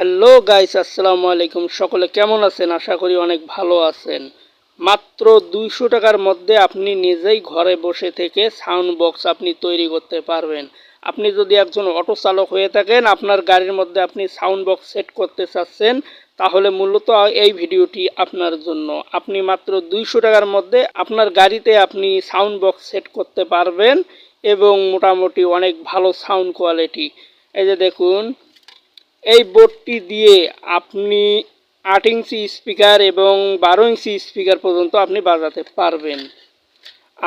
Hello guys, আসসালামু আলাইকুম। সকলে কেমন আছেন? আশা করি অনেক ভালো আছেন। মাত্র 200 টাকার মধ্যে আপনি নিজেই ঘরে বসে থেকে সাউন্ড বক্স আপনি তৈরি করতে পারবেন। আপনি যদি একজন অটো চালক হয়ে থাকেন, আপনার গাড়ির মধ্যে আপনি সাউন্ড বক্স সেট করতে চাচ্ছেন, তাহলে মূলত এই ভিডিওটি আপনার জন্য। আপনি মাত্র 200 টাকার মধ্যে আপনার গাড়িতে আপনি সাউন্ড বক্স সেট করতে পারবেন এবং মোটামুটি অনেক ভালো সাউন্ড কোয়ালিটি। এই যে দেখুন, এই বোর্ডটি দিয়ে আপনি 8 ইঞ্চি স্পিকার এবং 12 ইঞ্চি স্পিকার পর্যন্ত আপনি বাজাতে পারবেন।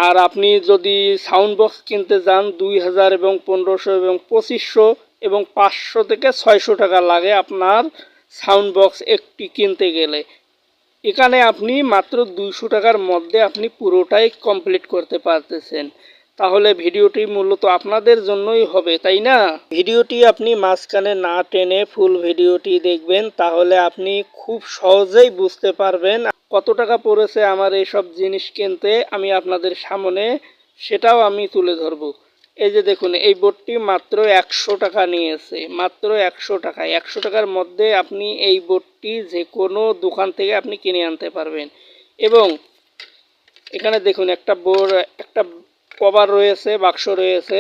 আর আপনি যদি সাউন্ড বক্স কিনতে যান 2000 এবং 1500 এবং 2500 এবং 500 থেকে 600 টাকা লাগে আপনার সাউন্ড বক্স একটি কিনতে গেলে। এখানে আপনি মাত্র 200 টাকার মধ্যে আপনি পুরোটাই কমপ্লিট করতে পারতেছেন। তাহলে ভিডিওটি মূলত আপনাদের জন্যই হবে, তাই না? ভিডিওটি আপনি মাঝখানে না টেনে ফুল ভিডিওটি দেখবেন, তাহলে আপনি খুব সহজেই বুঝতে পারবেন কত টাকা পড়েছে আমার এইসব জিনিস কিনতে। আমি আপনাদের সামনে সেটাও আমি তুলে ধরবো। এই যে দেখুন, এই বোর্ডটি মাত্র 100 টাকা নিয়েছে, মাত্র 100 টাকা। 100 টাকার মধ্যে আপনি এই বোর্ডটি যে কোনো দোকান থেকে আপনি কিনে আনতে পারবেন। এবং এখানে দেখুন, একটা কভার রয়েছে, বাক্স রয়েছে।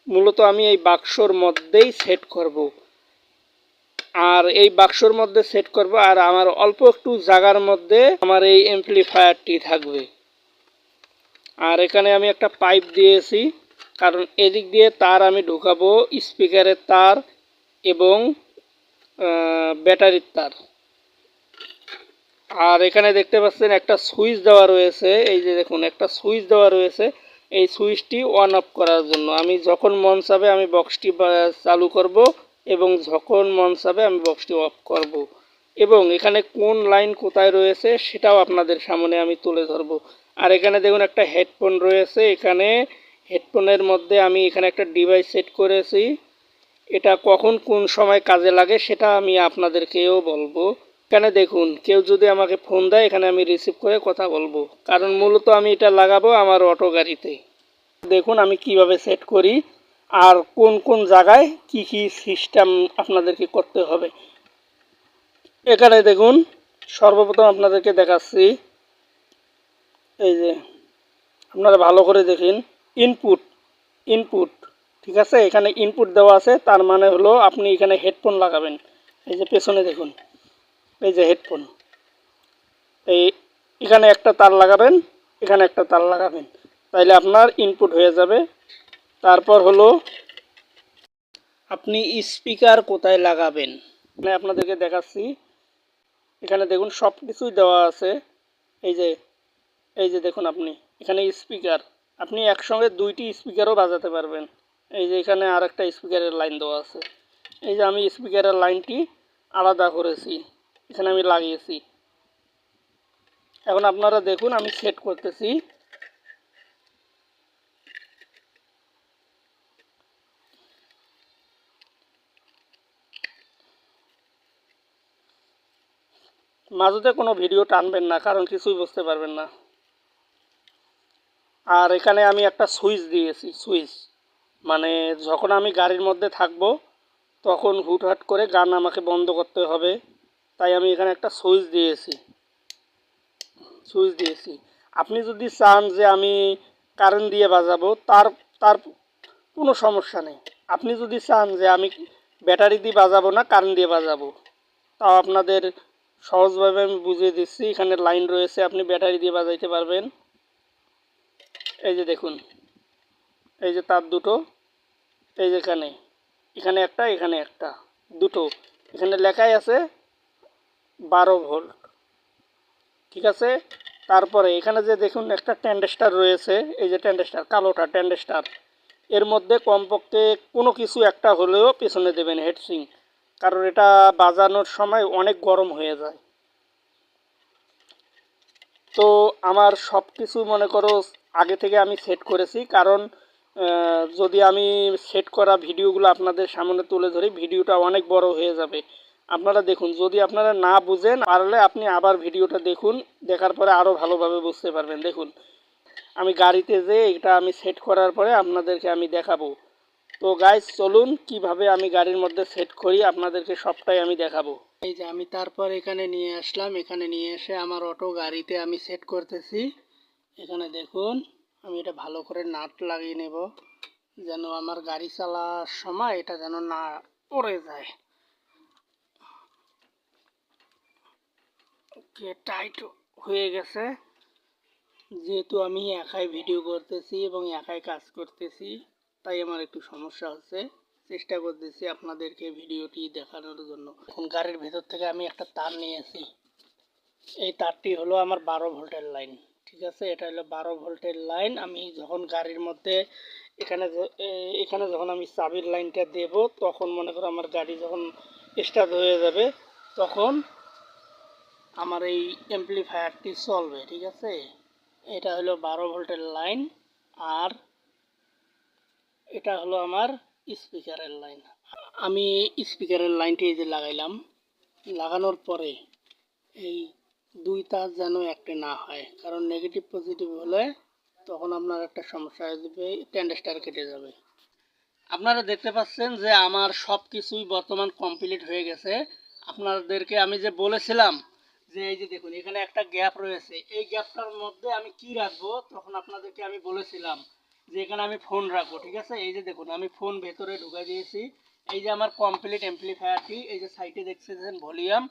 মূলত আমি এই বাক্সর মধ্যেই সেট করব, আর এই বাক্সর মধ্যে সেট করব, আর আমার অল্প একটু জায়গার মধ্যে আমার এই অ্যাম্পলিফায়ারটি থাকবে। আর এখানে আমি একটা পাইপ দিয়েছি, কারণ এদিক দিয়ে তার আমি ঢুকাবো, স্পিকারের তার এবং ব্যাটারির তার। আর এখানে দেখতে পাচ্ছেন একটা সুইচ দেওয়া রয়েছে। এই যে দেখুন, একটা সুইচ দেওয়া রয়েছে। এই সুইচটি অন অফ করার জন্য। আমি যখন মন চাবে আমি বক্সটি চালু করব এবং যখন মন চাবে আমি বক্সটি অফ করব। এবং এখানে কোন লাইন কোথায় রয়েছে সেটাও আপনাদের সামনে আমি তুলে ধরব। আর এখানে দেখুন, একটা হেডফোন রয়েছে। এখানে হেডফোনের মধ্যে আমি এখানে একটা ডিভাইস সেট করেছি। এটা কখন কোন সময় কাজে লাগে সেটা আমি আপনাদেরকেও বলবো। এখানে দেখুন, কেউ যদি আমাকে ফোন দেয়, এখানে আমি রিসিভ করে কথা বলবো, কারণ মূলত আমি এটা লাগাবো আমার অটো গাড়িতে। দেখুন আমি কিভাবে সেট করি আর কোন কোন জায়গায় কি কি সিস্টেম আপনাদেরকে করতে হবে। এখানে দেখুন, সর্বপ্রথম আপনাদেরকে দেখাচ্ছি। এই যে আপনারা ভালো করে দেখেন, ইনপুট ইনপুট ঠিক আছে, এখানে ইনপুট দেওয়া আছে, তার মানে হলো আপনি এখানে হেডফোন লাগাবেন। এই যে পেছনে দেখুন, এই যে হেডফোন, এই এখানে একটা তার লাগাবেন, এখানে একটা তার লাগাবেন, তাইলে আপনার ইনপুট হয়ে যাবে। তারপর হলো আপনি স্পিকার কোথায় লাগাবেন, মানে আপনাদেরকে দেখাচ্ছি। এখানে দেখুন সব কিছুই দেওয়া আছে। এই যে দেখুন, আপনি এখানে স্পিকার, আপনি একসঙ্গে দুইটি স্পিকারও বাজাতে পারবেন। এই যে এখানে আর একটা স্পিকারের লাইন দেওয়া আছে। এই যে আমি স্পিকারের লাইনটি আলাদা করেছি, এখানে আমি লাগিয়েছি। এখন আপনারা দেখুন আমি সেট করতেছি। মাঝতে কোনো ভিডিও টানবেন না, কারণ কিছুই বুঝতে পারবেন না। আর এখানে আমি একটা সুইচ দিয়েছি, সুইচ মানে যখন আমি গাড়ির মধ্যে থাকবো তখন হুটহাট করে গান আমাকে বন্ধ করতে হবে, তাই আমি এখানে একটা সুইচ দিয়েছি। আপনি যদি চান যে আমি কারেন্ট দিয়ে বাজাবো, তার তার কোনো সমস্যা নেই। আপনি যদি চান যে আমি ব্যাটারি দিয়ে বাজাবো না, কারেন্ট দিয়ে বাজাবো, তাও আপনাদের সহজভাবে আমি বুঝিয়ে দিচ্ছি। এখানে লাইন রয়েছে, আপনি ব্যাটারি দিয়ে বাজাইতে পারবেন। এই যে দেখুন, এই যে তার দুটো, এই যে এখানে একটা, এখানে একটা, দুটো। এখানে লেখাই আছে 12 ভোল্ট, ঠিক আছে। তারপরে এখানে যে দেখুন একটা ট্যান্ডেস্টার রয়েছে, এই যে ট্যান্ডেস্টার, কালোটা ট্যান্ডেস্টার, এর মধ্যে কমপক্ষে কোনো কিছু একটা হলেও পেছনে দেবেন হেডসিং, কারণ এটা বাজানোর সময় অনেক গরম হয়ে যায়। তো আমার সব কিছু মনে করো আগে থেকে আমি সেট করেছি, কারণ যদি আমি সেট করা ভিডিওগুলো আপনাদের সামনে তুলে ধরি, ভিডিওটা অনেক বড় হয়ে যাবে। আপনারা দেখুন, যদি আপনারা না বুঝেন পারলে আপনি আবার ভিডিওটা দেখুন, দেখার পরে আরও ভালোভাবে বুঝতে পারবেন। দেখুন আমি গাড়িতে যে এটা আমি সেট করার পরে আপনাদেরকে আমি দেখাবো। তো গাইস চলুন কিভাবে আমি গাড়ির মধ্যে সেট করি আপনাদেরকে সবটাই আমি দেখাবো। এই যে আমি তারপর এখানে নিয়ে আসলাম, এখানে নিয়ে এসে আমার অটো গাড়িতে আমি সেট করতেছি। এখানে দেখুন আমি এটা ভালো করে নাট লাগিয়ে নেব, যেন আমার গাড়ি চালার সময় এটা যেন না পড়ে যায়। ওকে, টাইট হয়ে গেছে। যেহেতু আমি একাই ভিডিও করতেছি এবং একাই কাজ করতেছি, তাই আমার একটু সমস্যা হচ্ছে। চেষ্টা করতেছি আপনাদেরকে ভিডিওটি দেখানোর জন্য। এখন গাড়ির ভেতর থেকে আমি একটা তার নিয়েছি। এই তারটি হলো আমার 12 ভোল্টের লাইন। ঠিক আছে, এটা হলো 12 ভোল্টের লাইন। আমি যখন গাড়ির মধ্যে এখানে যখন আমি চাবির লাইনটা দেব, তখন মনে করো আমার গাড়ি যখন স্টার্ট হয়ে যাবে, তখন আমার এই অ্যাম্প্লিফায়ারটি চলবে। ঠিক আছে, এটা হলো 12 ভোল্টের লাইন, আর এটা হলো আমার স্পিকারের লাইন। আমি স্পিকারের লাইনটি এই যে লাগাইলাম। লাগানোর পরে এই দুই তার যেন একটা না হয়, কারণ নেগেটিভ পজিটিভ হলে তখন আপনার একটা সমস্যা হয়ে যাবে, ট্যান্ডেস্টার কেটে যাবে। আপনারা দেখতে পাচ্ছেন যে আমার সব কিছুই বর্তমান কমপ্লিট হয়ে গেছে। আপনাদেরকে আমি যে বলেছিলাম যে এই যে দেখুন এখানে একটা গ্যাপ রয়েছে, এই গ্যাপটার মধ্যে আমি কি রাখবো, তখন আপনাদেরকে আমি বলেছিলাম যে এখানে আমি ফোন রাখবো। ঠিক আছে, এই যে দেখুন আমি ফোন ভেতরে ঢুকাই দিয়েছি। এই যে আমার কমপ্লিট অ্যাম্প্লিফায়ারটি, এই যে সাইডে দেখতেছেন ভলিউম।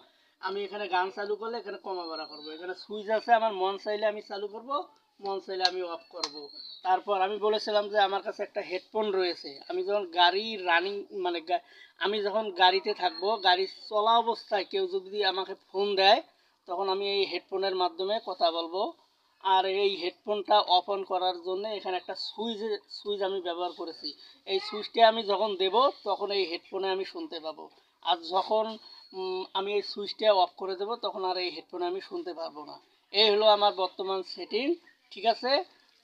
আমি এখানে গান চালু করলে এখানে কমা বাড়া করবো, এখানে সুইচ আছে, আমার মন চাইলে আমি চালু করব, মন চাইলে আমি অফ করব। তারপর আমি বলেছিলাম যে আমার কাছে একটা হেডফোন রয়েছে। আমি যখন গাড়ি রানিং মানে আমি যখন গাড়িতে থাকবো, গাড়ি চলা অবস্থায় কেউ যদি আমাকে ফোন দেয়, তখন আমি এই হেডফোনের মাধ্যমে কথা বলবো। আর এই হেডফোনটা অফ অন করার জন্য এখানে একটা সুইচ আমি ব্যবহার করেছি। এই সুইচটা আমি যখন দেব, তখন এই হেডফোনে আমি শুনতে পাবো। আর যখন আমি এই সুইচটা অফ করে দেব, তখন আর এই হেডফোনে আমি শুনতে পারবো না। এই হলো আমার বর্তমান সেটিং। ঠিক আছে,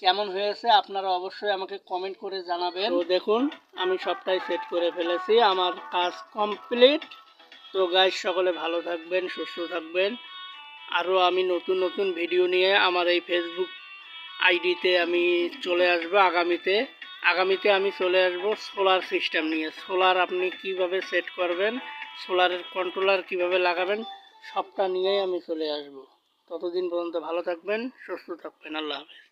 কেমন হয়েছে আপনারা অবশ্যই আমাকে কমেন্ট করে জানাবেন। তো দেখুন আমি সবটাই সেট করে ফেলেছি, আমার কাজ কমপ্লিট। তো গাইস সকলে ভালো থাকবেন, সুস্থ থাকবেন। আরও আমি নতুন নতুন ভিডিও নিয়ে আমার এই ফেসবুক আইডিতে আমি চলে আসব আগামীতে আমি চলে আসব সোলার সিস্টেম নিয়ে। সোলার আপনি কিভাবে সেট করবেন, সোলারের কন্ট্রোলার কিভাবে লাগাবেন, সবটা নিয়েই আমি চলে আসব। ততদিন পর্যন্ত ভালো থাকবেন, সুস্থ থাকবেন। আল্লাহ হাফেজ।